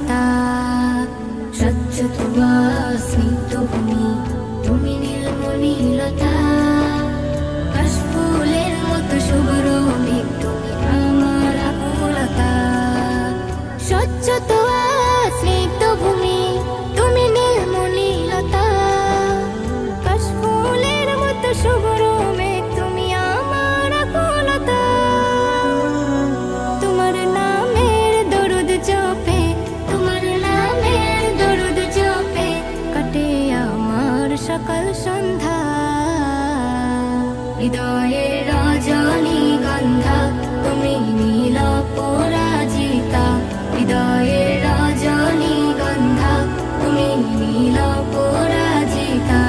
লতা, স্বচ্ছ তুয়া স্নিগ্ধ ভূমি, তুমি নীলমণি লতা। কাশফুলের মতো শুভ্র মেঘ, তুমি আমার আকুলতা। স্বচ্ছ তুয়া স্নিগ্ধ ভূমি, তুমি নীলমণি লতা। কাশফুলের মতো শুভ্র মেঘ, তুমি আমার আকুলতা। তোমার নামের দরুদ জপে, তোমার নামের দরুদ জপে কাটে আমার সকাল সন্ধ্যা। হৃদয়ের রজনীগন্ধা, তুমি নীল পরাজিতা। হৃদয়ের রজনীগন্ধা, তুমি নীল পরাজিতা।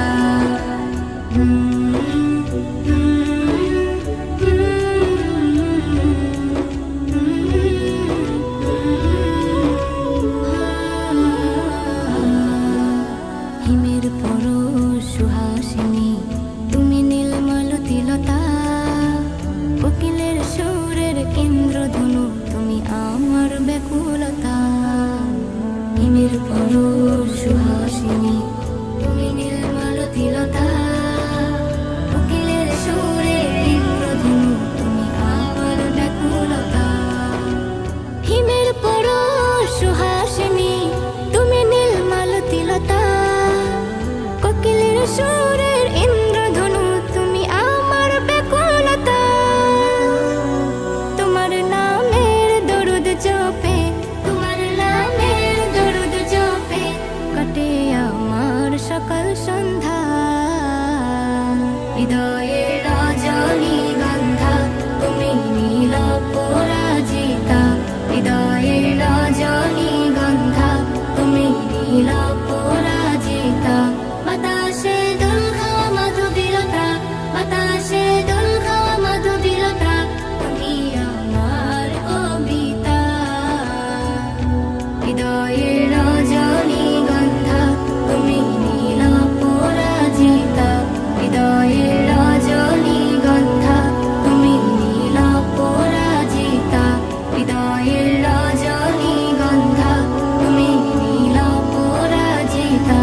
হিমের পরশ সুহাসিনী, তুমি নীলমালতী লতা। কোকিলের সুরের ইন্দ্রধনু, তুমি আমার ব্যাকুলতা। হিমের পরশ সুহাসিনী, তুমি নীলমালতী লতা। কোকিলের সুরের ইন্দ্রধনু, তুমি আমার ব্যাকুলতা। হিমের পরশ সুহাসিনী, তুমি নীলমালতী লতা। কোকিলের সুরের ইন্দ্রধনু, তুমি আমার ব্যাকুলতা। তোমার নামের দরুদ জপে, তোমার নামের দরুদ জপে কাটে আমার সকাল সন্ধ্যা। হৃদয়ের রজনীগন্ধা, তুমি নীল পরাজিতা। হৃদয়ের রজনীগন্ধা, তুমি নীল পরাজিতা। বাতাসে দোল খাওয়া মাধবীলতা, বাতাসে দোল খাওয়া মাধবীলতা, তুমি আমার কবিতা। হৃদয়ের রজনীগন্ধা, তুমি নীল পরাজিতা। হৃদয়ের রজনীগন্ধা, তুমি নীল পরাজিতা। হৃদয়ের রজনীগন্ধা, তুমি নীল পরাজিতা।